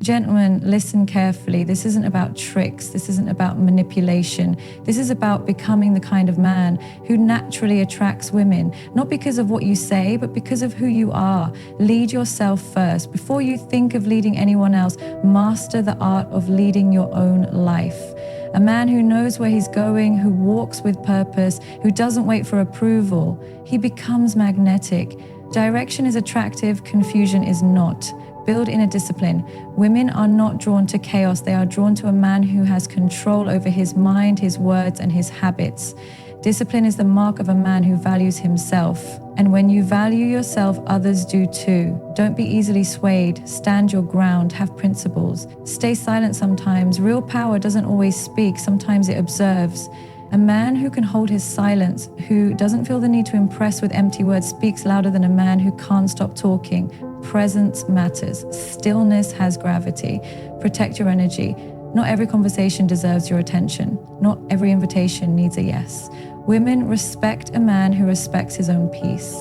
Gentlemen, listen carefully. This isn't about tricks. This isn't about manipulation. This is about becoming the kind of man who naturally attracts women, not because of what you say, but because of who you are. Lead yourself first. Before you think of leading anyone else, master the art of leading your own life. A man who knows where he's going, who walks with purpose, who doesn't wait for approval, he becomes magnetic. Direction is attractive, confusion is not. Build inner discipline. Women are not drawn to chaos. They are drawn to a man who has control over his mind, his words, and his habits. Discipline is the mark of a man who values himself. And when you value yourself, others do too. Don't be easily swayed. Stand your ground. Have principles. Stay silent sometimes. Real power doesn't always speak. Sometimes it observes. A man who can hold his silence, who doesn't feel the need to impress with empty words, speaks louder than a man who can't stop talking. Presence matters. Stillness has gravity. Protect your energy. Not every conversation deserves your attention. Not every invitation needs a yes. Women respect a man who respects his own peace.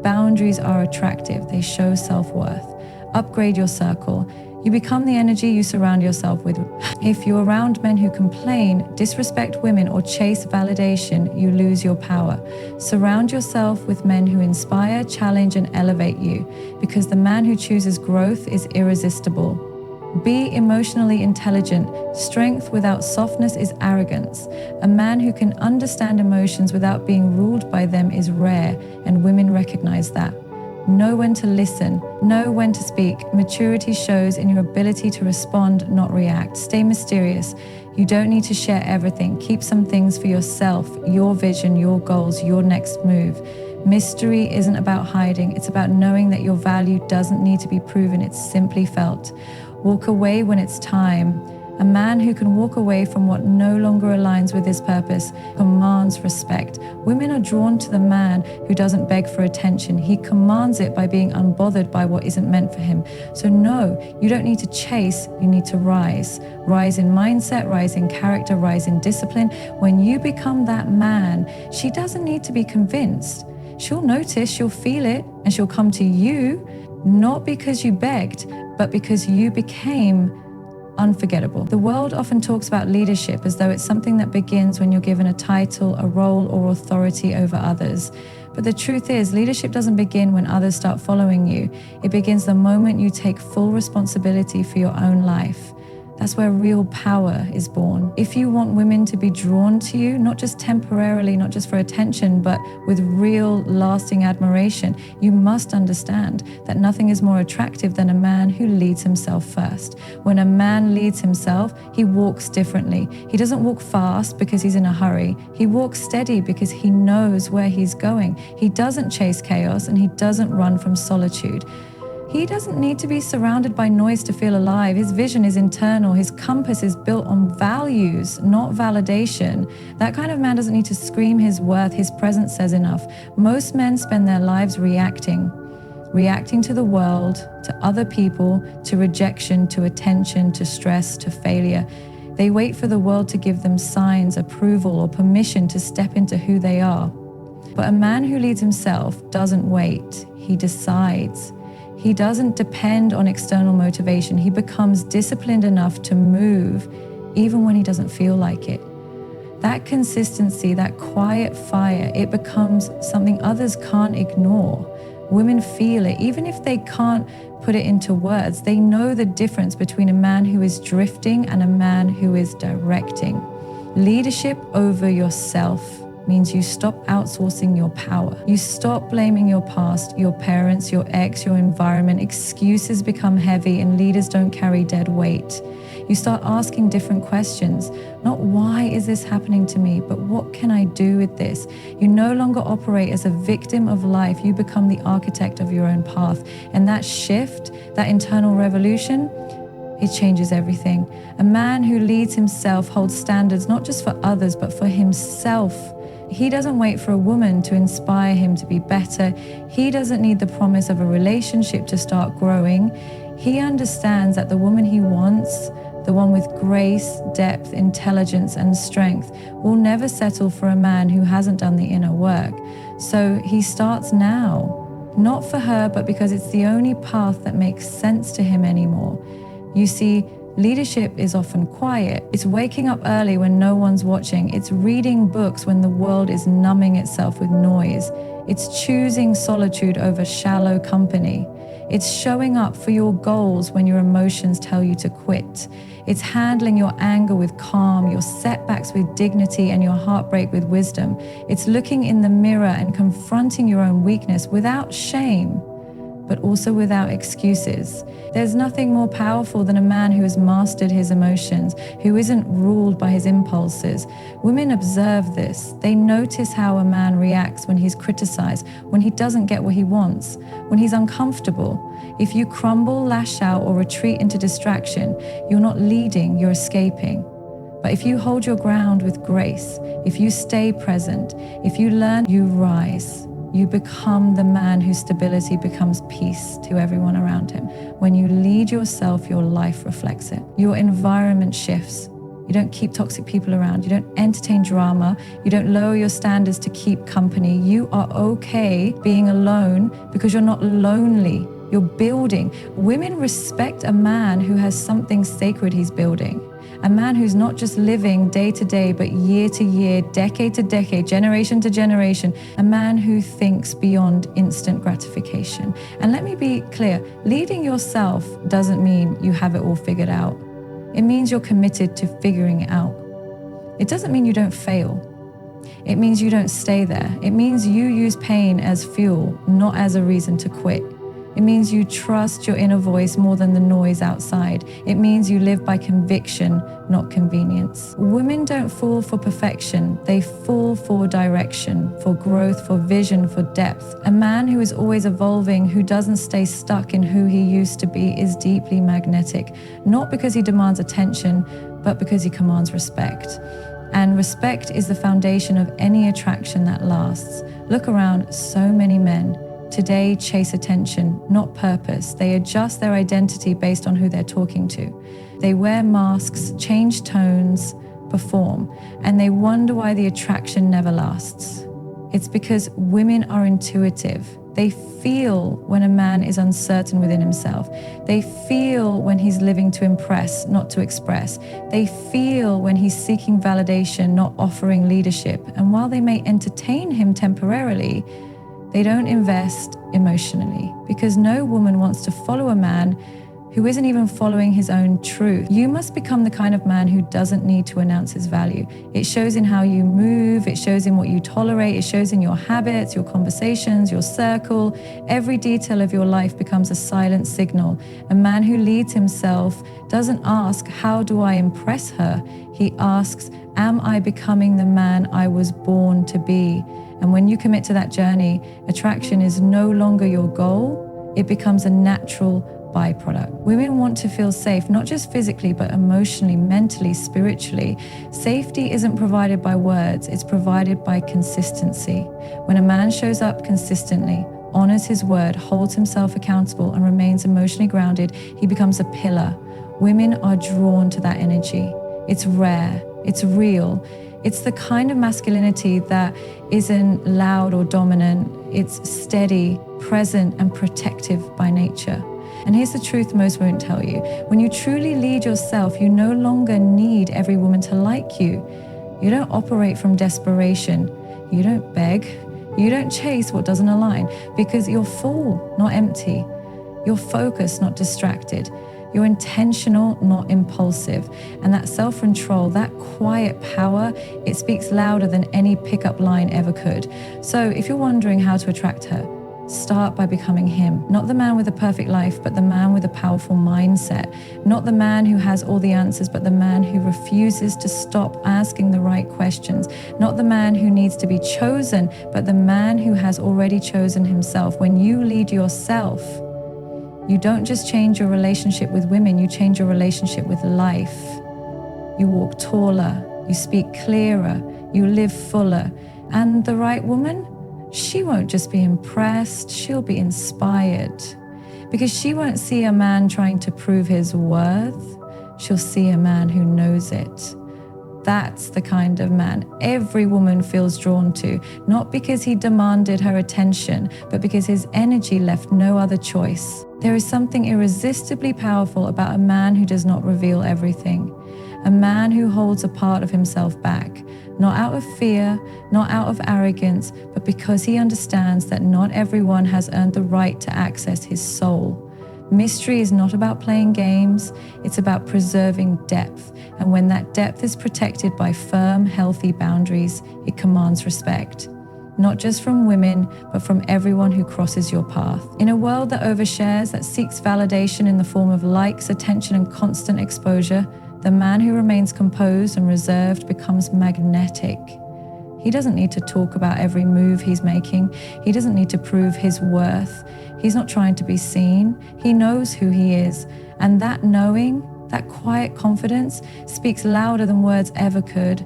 Boundaries are attractive. They show self-worth. Upgrade your circle. You become the energy you surround yourself with. If you're around men who complain, disrespect women, or chase validation, you lose your power. Surround yourself with men who inspire, challenge, and elevate you, because the man who chooses growth is irresistible. Be emotionally intelligent. Strength without softness is arrogance. A man who can understand emotions without being ruled by them is rare, and women recognize that. Know when to listen. Know when to speak. Maturity shows in your ability to respond, not react. Stay mysterious. You don't need to share everything. Keep some things for yourself, your vision, your goals, your next move. Mystery isn't about hiding. It's about knowing that your value doesn't need to be proven. It's simply felt. Walk away when it's time. A man who can walk away from what no longer aligns with his purpose commands respect. Women are drawn to the man who doesn't beg for attention. He commands it by being unbothered by what isn't meant for him. So no, you don't need to chase, you need to rise. Rise in mindset, rise in character, rise in discipline. When you become that man, she doesn't need to be convinced. She'll notice, she'll feel it, and she'll come to you, not because you begged, but because you became unforgettable. The world often talks about leadership as though it's something that begins when you're given a title, a role, or authority over others. But the truth is, leadership doesn't begin when others start following you. It begins the moment you take full responsibility for your own life. That's where real power is born. If you want women to be drawn to you, not just temporarily, not just for attention, but with real lasting admiration, you must understand that nothing is more attractive than a man who leads himself first. When a man leads himself, he walks differently. He doesn't walk fast because he's in a hurry. He walks steady because he knows where he's going. He doesn't chase chaos, and he doesn't run from solitude. He doesn't need to be surrounded by noise to feel alive. His vision is internal. His compass is built on values, not validation. That kind of man doesn't need to scream his worth. His presence says enough. Most men spend their lives reacting to the world, to other people, to rejection, to attention, to stress, to failure. They wait for the world to give them signs, approval, or permission to step into who they are. But a man who leads himself doesn't wait. He decides. He doesn't depend on external motivation. He becomes disciplined enough to move even when he doesn't feel like it. That consistency, that quiet fire, it becomes something others can't ignore. Women feel it, even if they can't put it into words. They know the difference between a man who is drifting and a man who is directing. Leadership over yourself means you stop outsourcing your power. You stop blaming your past, your parents, your ex, your environment. Excuses become heavy and leaders don't carry dead weight. You start asking different questions. Not why is this happening to me, but what can I do with this? You no longer operate as a victim of life. You become the architect of your own path. And that shift, that internal revolution, it changes everything. A man who leads himself holds standards not just for others, but for himself. He doesn't wait for a woman to inspire him to be better. He doesn't need the promise of a relationship to start growing. He understands that the woman he wants, the one with grace, depth, intelligence, and strength, will never settle for a man who hasn't done the inner work. So he starts now, not for her, but because it's the only path that makes sense to him anymore. You see, leadership is often quiet. It's waking up early when no one's watching. It's reading books when the world is numbing itself with noise. It's choosing solitude over shallow company. It's showing up for your goals when your emotions tell you to quit. It's handling your anger with calm, your setbacks with dignity, and your heartbreak with wisdom. It's looking in the mirror and confronting your own weakness without shame, but also without excuses. There's nothing more powerful than a man who has mastered his emotions, who isn't ruled by his impulses. Women observe this. They notice how a man reacts when he's criticized, when he doesn't get what he wants, when he's uncomfortable. If you crumble, lash out, or retreat into distraction, you're not leading, you're escaping. But if you hold your ground with grace, if you stay present, if you learn, you rise. You become the man whose stability becomes peace to everyone around him. When you lead yourself, your life reflects it. Your environment shifts. You don't keep toxic people around. You don't entertain drama. You don't lower your standards to keep company. You are okay being alone because you're not lonely. You're building. Women respect a man who has something sacred he's building. A man who's not just living day to day, but year to year, decade to decade, generation to generation. A man who thinks beyond instant gratification. And let me be clear, leading yourself doesn't mean you have it all figured out. It means you're committed to figuring it out. It doesn't mean you don't fail. It means you don't stay there. It means you use pain as fuel, not as a reason to quit. It means you trust your inner voice more than the noise outside. It means you live by conviction, not convenience. Women don't fall for perfection. They fall for direction, for growth, for vision, for depth. A man who is always evolving, who doesn't stay stuck in who he used to be, is deeply magnetic, not because he demands attention, but because he commands respect. And respect is the foundation of any attraction that lasts. Look around, so many men today chase attention, not purpose. They adjust their identity based on who they're talking to. They wear masks, change tones, perform, and they wonder why the attraction never lasts. It's because women are intuitive. They feel when a man is uncertain within himself. They feel when he's living to impress, not to express. They feel when he's seeking validation, not offering leadership. And while they may entertain him temporarily, they don't invest emotionally, because no woman wants to follow a man who isn't even following his own truth. You must become the kind of man who doesn't need to announce his value. It shows in how you move, it shows in what you tolerate, it shows in your habits, your conversations, your circle. Every detail of your life becomes a silent signal. A man who leads himself doesn't ask, how do I impress her? He asks, am I becoming the man I was born to be? And when you commit to that journey, attraction is no longer your goal. It becomes a natural byproduct. Women want to feel safe, not just physically, but emotionally, mentally, spiritually. Safety isn't provided by words, it's provided by consistency. When a man shows up consistently, honors his word, holds himself accountable, and remains emotionally grounded, he becomes a pillar. Women are drawn to that energy. It's rare, it's real. It's the kind of masculinity that isn't loud or dominant. It's steady, present, and protective by nature. And here's the truth most won't tell you. When you truly lead yourself, you no longer need every woman to like you. You don't operate from desperation. You don't beg. You don't chase what doesn't align, because you're full, not empty. You're focused, not distracted. You're intentional, not impulsive. And that self-control, that quiet power, it speaks louder than any pickup line ever could. So if you're wondering how to attract her, start by becoming him. Not the man with a perfect life, but the man with a powerful mindset. Not the man who has all the answers, but the man who refuses to stop asking the right questions. Not the man who needs to be chosen, but the man who has already chosen himself. When you lead yourself, you don't just change your relationship with women, you change your relationship with life. You walk taller, you speak clearer, you live fuller. And the right woman, she won't just be impressed, she'll be inspired. Because she won't see a man trying to prove his worth, she'll see a man who knows it. That's the kind of man every woman feels drawn to, not because he demanded her attention, but because his energy left no other choice. There is something irresistibly powerful about a man who does not reveal everything. A man who holds a part of himself back, not out of fear, not out of arrogance, but because he understands that not everyone has earned the right to access his soul. Mystery is not about playing games, it's about preserving depth. And when that depth is protected by firm, healthy boundaries, it commands respect. Not just from women, but from everyone who crosses your path. In a world that overshares, that seeks validation in the form of likes, attention, and constant exposure, the man who remains composed and reserved becomes magnetic. He doesn't need to talk about every move he's making. He doesn't need to prove his worth. He's not trying to be seen. He knows who he is. And that knowing, that quiet confidence, speaks louder than words ever could.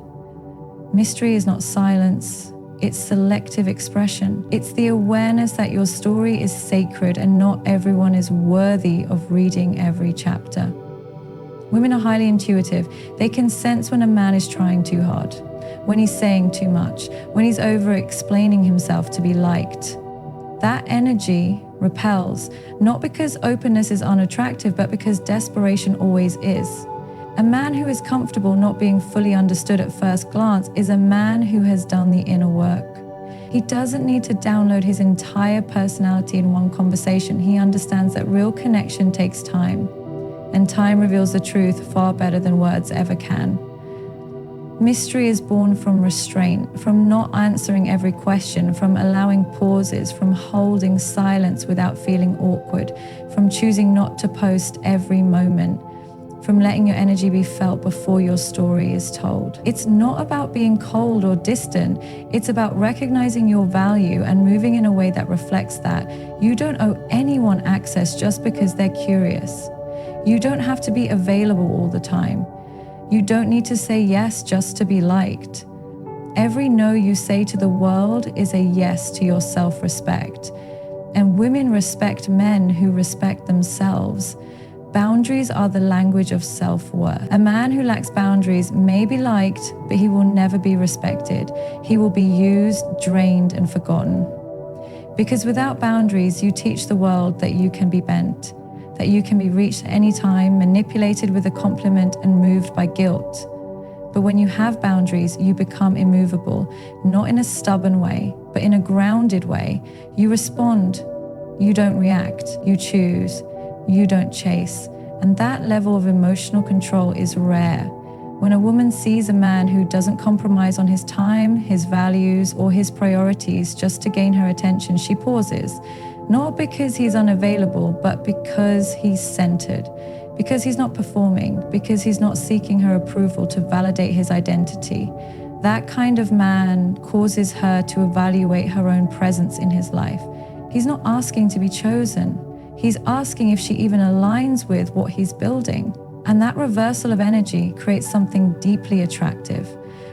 Mystery is not silence. It's selective expression. It's the awareness that your story is sacred and not everyone is worthy of reading every chapter. Women are highly intuitive. They can sense when a man is trying too hard, when he's saying too much, when he's over-explaining himself to be liked. That energy repels, not because openness is unattractive, but because desperation always is. A man who is comfortable not being fully understood at first glance is a man who has done the inner work. He doesn't need to download his entire personality in one conversation. He understands that real connection takes time, and time reveals the truth far better than words ever can. Mystery is born from restraint, from not answering every question, from allowing pauses, from holding silence without feeling awkward, from choosing not to post every moment, from letting your energy be felt before your story is told. It's not about being cold or distant. It's about recognizing your value and moving in a way that reflects that. You don't owe anyone access just because they're curious. You don't have to be available all the time. You don't need to say yes just to be liked. Every no you say to the world is a yes to your self-respect. And women respect men who respect themselves. Boundaries are the language of self-worth. A man who lacks boundaries may be liked, but he will never be respected. He will be used, drained, and forgotten. Because without boundaries, you teach the world that you can be bent, that you can be reached at any time, manipulated with a compliment, and moved by guilt. But when you have boundaries, you become immovable, not in a stubborn way, but in a grounded way. You respond, you don't react, you choose, you don't chase. And that level of emotional control is rare. When a woman sees a man who doesn't compromise on his time, his values, or his priorities just to gain her attention, she pauses. Not because he's unavailable, but because he's centered, because he's not performing, because he's not seeking her approval to validate his identity. That kind of man causes her to evaluate her own presence in his life. He's not asking to be chosen. He's asking if she even aligns with what he's building. And that reversal of energy creates something deeply attractive.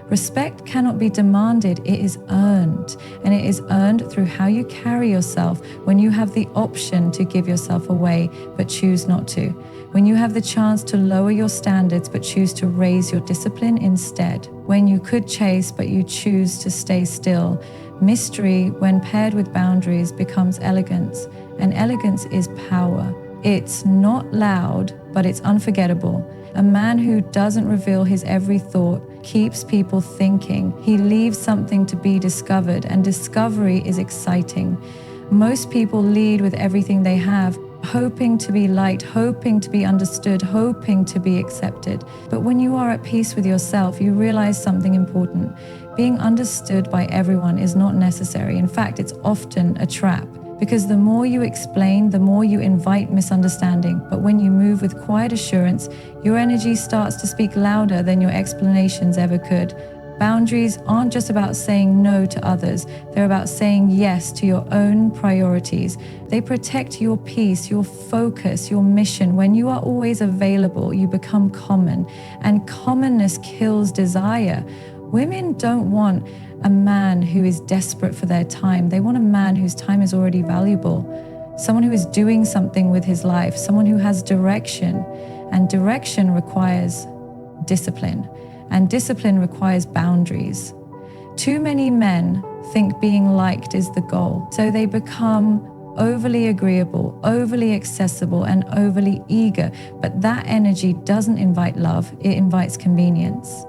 Respect cannot be demanded, it is earned. And it is earned through how you carry yourself when you have the option to give yourself away, but choose not to. When you have the chance to lower your standards, but choose to raise your discipline instead. When you could chase, but you choose to stay still. Mystery, when paired with boundaries, becomes elegance. And elegance is power. It's not loud, but it's unforgettable. A man who doesn't reveal his every thought keeps people thinking. He leaves something to be discovered, and discovery is exciting. Most people lead with everything they have, hoping to be liked, hoping to be understood, hoping to be accepted. But when you are at peace with yourself, you realize something important. Being understood by everyone is not necessary. In fact, it's often a trap. Because the more you explain, the more you invite misunderstanding. But when you move with quiet assurance, your energy starts to speak louder than your explanations ever could. Boundaries aren't just about saying no to others. They're about saying yes to your own priorities. They protect your peace, your focus, your mission. When you are always available, you become common. And commonness kills desire. Women don't want a man who is desperate for their time. They want a man whose time is already valuable. Someone who is doing something with his life. Someone who has direction. And direction requires discipline. and discipline requires boundaries. Too many men think being liked is the goal, so they become overly agreeable, overly accessible, and overly eager. But that energy doesn't invite love, it invites convenience.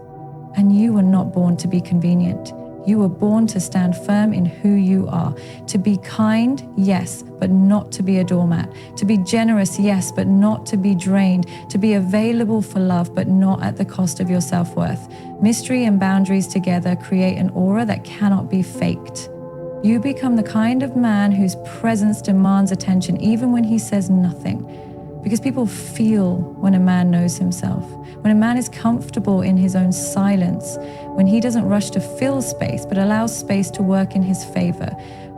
And you were not born to be convenient. You were born to stand firm in who you are, to be kind, yes, but not to be a doormat, to be generous, yes, but not to be drained, to be available for love, but not at the cost of your self-worth. Mystery and boundaries together create an aura that cannot be faked. You become the kind of man whose presence demands attention even when he says nothing. Because people feel when a man knows himself, when a man is comfortable in his own silence, when he doesn't rush to fill space but allows space to work in his favor.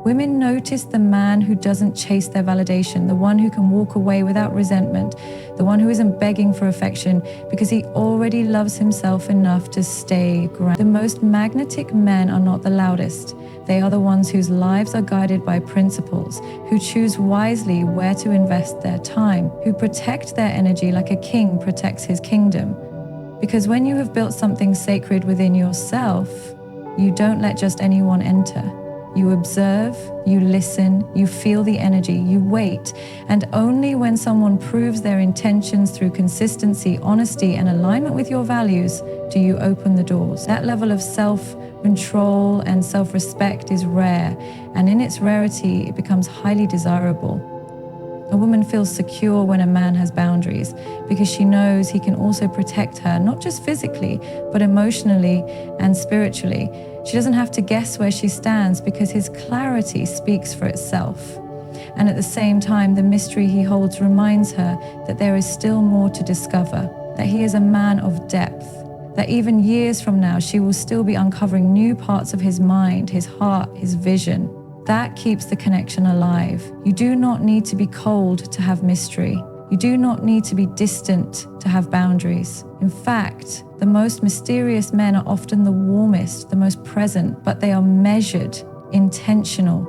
Women notice the man who doesn't chase their validation, the one who can walk away without resentment, the one who isn't begging for affection because he already loves himself enough to stay grounded. The most magnetic men are not the loudest. They are the ones whose lives are guided by principles, who choose wisely where to invest their time, who protect their energy like a king protects his kingdom. Because when you have built something sacred within yourself, you don't let just anyone enter. You observe, you listen, you feel the energy, you wait, and only when someone proves their intentions through consistency, honesty, and alignment with your values do you open the doors. That level of self-control and self-respect is rare, and in its rarity, it becomes highly desirable. A woman feels secure when a man has boundaries because she knows he can also protect her, not just physically, but emotionally and spiritually. She doesn't have to guess where she stands because his clarity speaks for itself. And at the same time, the mystery he holds reminds her that there is still more to discover, that he is a man of depth, that even years from now, she will still be uncovering new parts of his mind, his heart, his vision. That keeps the connection alive. You do not need to be cold to have mystery. You do not need to be distant to have boundaries. In fact, the most mysterious men are often the warmest, the most present, but they are measured, intentional.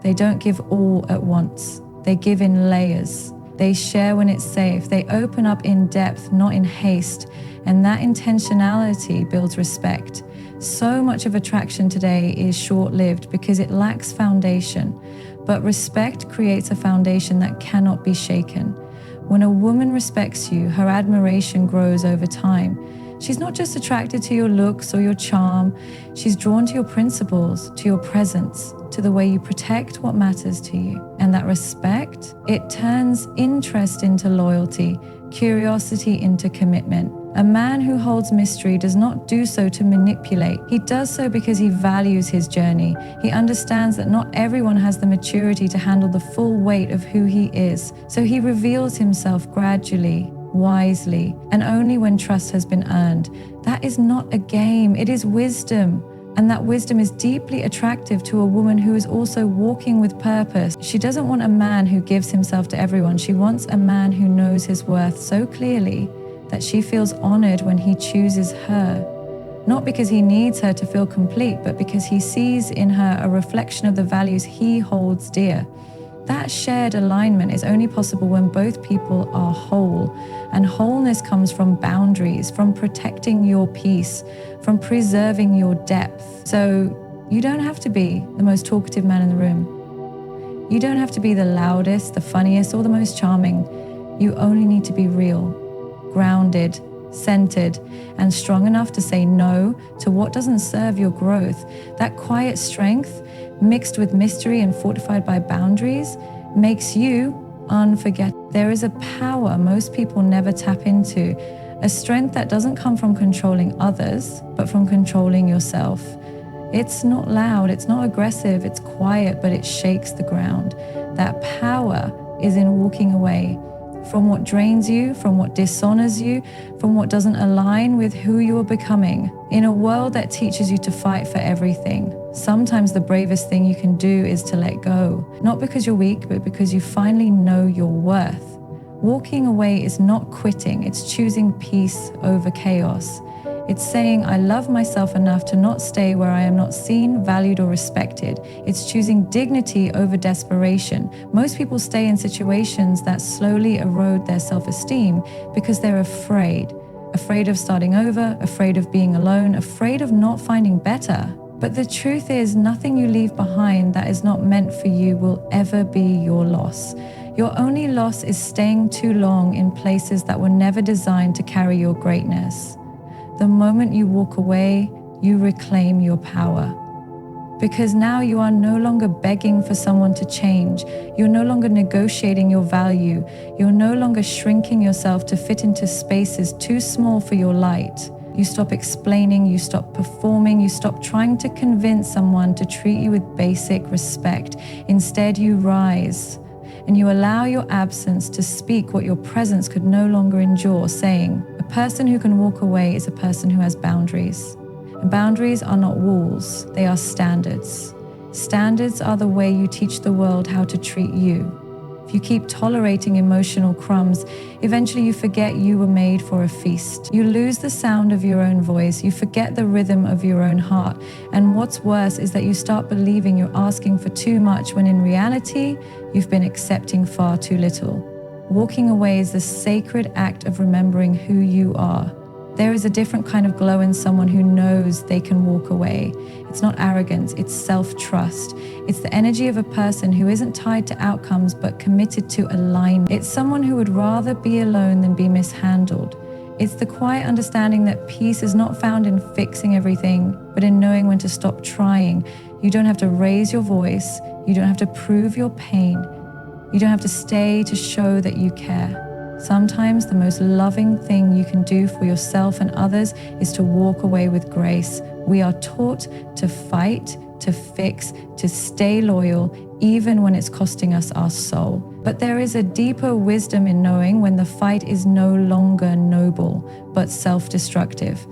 They don't give all at once. They give in layers. They share when it's safe. They open up in depth, not in haste. And that intentionality builds respect. So much of attraction today is short-lived because it lacks foundation. But respect creates a foundation that cannot be shaken. When a woman respects you, her admiration grows over time. She's not just attracted to your looks or your charm. She's drawn to your principles, to your presence, to the way you protect what matters to you. And that respect, it turns interest into loyalty, curiosity into commitment. A man who holds mystery does not do so to manipulate. He does so because he values his journey. He understands that not everyone has the maturity to handle the full weight of who he is. So he reveals himself gradually, wisely, and only when trust has been earned. That is not a game, it is wisdom. And that wisdom is deeply attractive to a woman who is also walking with purpose. She doesn't want a man who gives himself to everyone. She wants a man who knows his worth so clearly that she feels honored when he chooses her. Not because he needs her to feel complete, but because he sees in her a reflection of the values he holds dear. That shared alignment is only possible when both people are whole. And wholeness comes from boundaries, from protecting your peace, from preserving your depth. So you don't have to be the most talkative man in the room. You don't have to be the loudest, the funniest, or the most charming. You only need to be real, grounded, centered, and strong enough to say no to what doesn't serve your growth. That quiet strength, mixed with mystery and fortified by boundaries, makes you unforgettable. There is a power most people never tap into, a strength that doesn't come from controlling others, but from controlling yourself. It's not loud, it's not aggressive, it's quiet, but it shakes the ground. That power is in walking away from what drains you, from what dishonors you, from what doesn't align with who you are becoming. In a world that teaches you to fight for everything, sometimes the bravest thing you can do is to let go. Not because you're weak, but because you finally know your worth. Walking away is not quitting, it's choosing peace over chaos. It's saying, I love myself enough to not stay where I am not seen, valued, or respected. It's choosing dignity over desperation. Most people stay in situations that slowly erode their self-esteem because they're afraid afraid of starting over, afraid of being alone, afraid of not finding better. But the truth is, nothing you leave behind that is not meant for you will ever be your loss. Your only loss is staying too long in places that were never designed to carry your greatness. The moment you walk away, you reclaim your power. Because now you are no longer begging for someone to change. You're no longer negotiating your value. You're no longer shrinking yourself to fit into spaces too small for your light. You stop explaining, you stop performing, you stop trying to convince someone to treat you with basic respect. Instead, you rise and you allow your absence to speak what your presence could no longer endure, saying, a person who can walk away is a person who has boundaries. And boundaries are not walls, they are standards. Standards are the way you teach the world how to treat you. If you keep tolerating emotional crumbs, eventually you forget you were made for a feast. You lose the sound of your own voice, you forget the rhythm of your own heart. And what's worse is that you start believing you're asking for too much when in reality, you've been accepting far too little. Walking away is the sacred act of remembering who you are. There is a different kind of glow in someone who knows they can walk away. It's not arrogance, it's self-trust. It's the energy of a person who isn't tied to outcomes but committed to alignment. It's someone who would rather be alone than be mishandled. It's the quiet understanding that peace is not found in fixing everything, but in knowing when to stop trying. You don't have to raise your voice. You don't have to prove your pain. You don't have to stay to show that you care. Sometimes the most loving thing you can do for yourself and others is to walk away with grace. We are taught to fight, to fix, to stay loyal, even when it's costing us our soul. But there is a deeper wisdom in knowing when the fight is no longer noble, but self-destructive.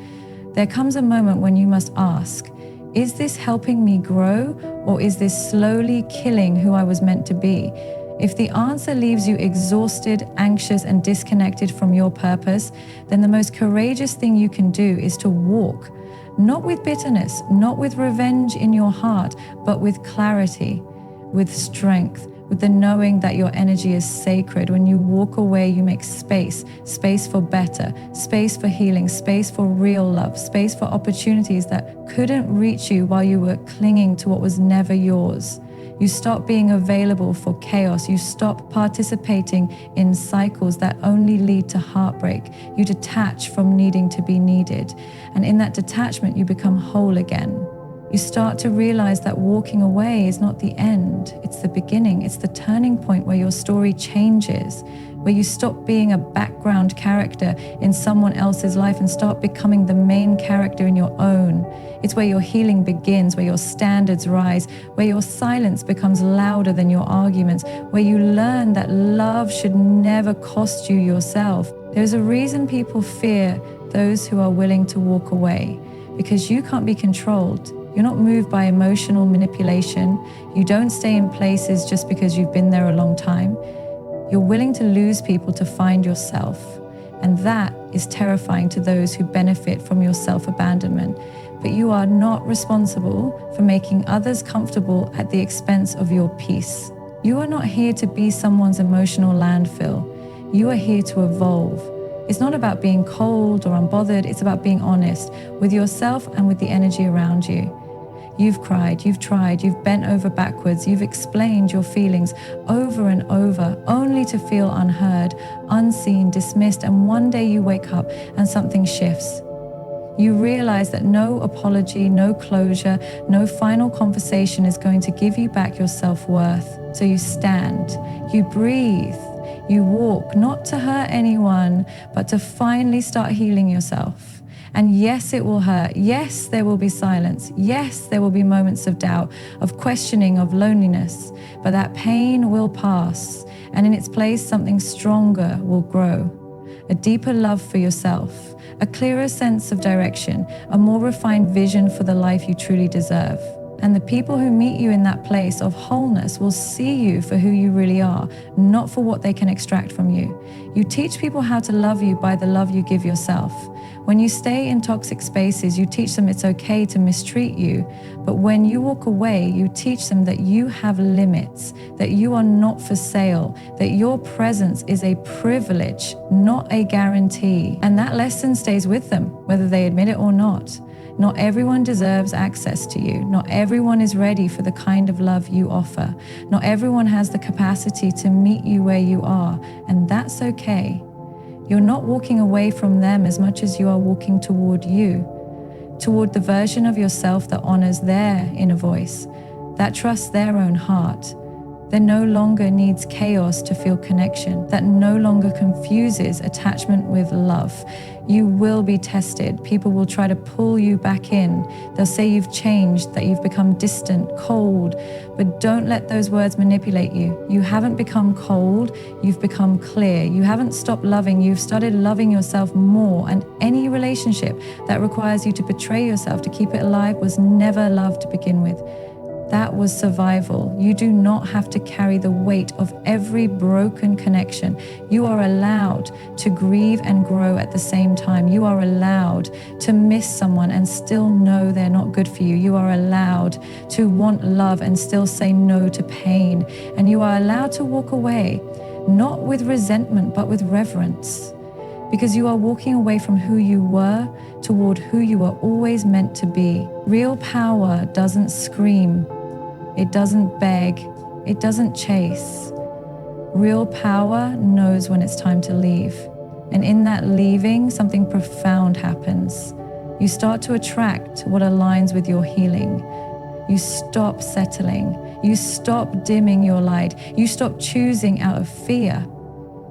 There comes a moment when you must ask, is this helping me grow, or is this slowly killing who I was meant to be? If the answer leaves you exhausted, anxious, and disconnected from your purpose, then the most courageous thing you can do is to walk, not with bitterness, not with revenge in your heart, but with clarity, with strength, with the knowing that your energy is sacred. When you walk away, you make space for better, space for healing, space for real love, space for opportunities that couldn't reach you while you were clinging to what was never yours. You stop being available for chaos. You stop participating in cycles that only lead to heartbreak. You detach from needing to be needed. And in that detachment, you become whole again. You start to realize that walking away is not the end. It's the beginning. It's the turning point where your story changes, where you stop being a background character in someone else's life and start becoming the main character in your own. It's where your healing begins, where your standards rise, where your silence becomes louder than your arguments, where you learn that love should never cost you yourself. There's a reason people fear those who are willing to walk away, because you can't be controlled. You're not moved by emotional manipulation. You don't stay in places just because you've been there a long time. You're willing to lose people to find yourself. And that is terrifying to those who benefit from your self-abandonment. But you are not responsible for making others comfortable at the expense of your peace. You are not here to be someone's emotional landfill. You are here to evolve. It's not about being cold or unbothered. It's about being honest with yourself and with the energy around you. You've cried, you've tried, you've bent over backwards, you've explained your feelings over and over, only to feel unheard, unseen, dismissed, and one day you wake up and something shifts. You realize that no apology, no closure, no final conversation is going to give you back your self-worth. So you stand, you breathe, you walk, not to hurt anyone, but to finally start healing yourself. And yes, it will hurt. Yes, there will be silence. Yes, there will be moments of doubt, of questioning, of loneliness. But that pain will pass. And in its place, something stronger will grow. A deeper love for yourself, a clearer sense of direction, a more refined vision for the life you truly deserve. And the people who meet you in that place of wholeness will see you for who you really are, not for what they can extract from you. You teach people how to love you by the love you give yourself. When you stay in toxic spaces, you teach them it's okay to mistreat you. But when you walk away, you teach them that you have limits, that you are not for sale, that your presence is a privilege, not a guarantee. And that lesson stays with them, whether they admit it or not. Not everyone deserves access to you. Not everyone is ready for the kind of love you offer. Not everyone has the capacity to meet you where you are, and that's okay. You're not walking away from them as much as you are walking toward you, toward the version of yourself that honors their inner voice, that trusts their own heart, that no longer needs chaos to feel connection, that no longer confuses attachment with love. You will be tested. People will try to pull you back in. They'll say you've changed, that you've become distant, cold, but don't let those words manipulate you. You haven't become cold, you've become clear. You haven't stopped loving, you've started loving yourself more, and any relationship that requires you to betray yourself to keep it alive was never love to begin with. That was survival. You do not have to carry the weight of every broken connection. You are allowed to grieve and grow at the same time. You are allowed to miss someone and still know they're not good for you. You are allowed to want love and still say no to pain. And you are allowed to walk away, not with resentment, but with reverence. Because you are walking away from who you were toward who you were always meant to be. Real power doesn't scream. It doesn't beg. It doesn't chase. Real power knows when it's time to leave. And in that leaving, something profound happens. You start to attract what aligns with your healing. You stop settling. You stop dimming your light. You stop choosing out of fear.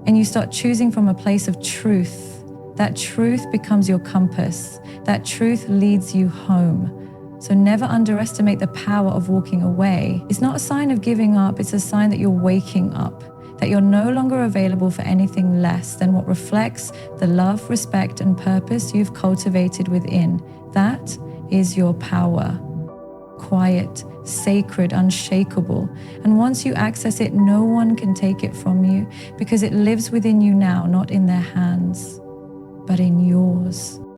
And you start choosing from a place of truth. That truth becomes your compass. That truth leads you home. So never underestimate the power of walking away. It's not a sign of giving up, it's a sign that you're waking up, that you're no longer available for anything less than what reflects the love, respect, and purpose you've cultivated within. That is your power. Quiet, sacred, unshakable. And once you access it, no one can take it from you because it lives within you now, not in their hands, but in yours.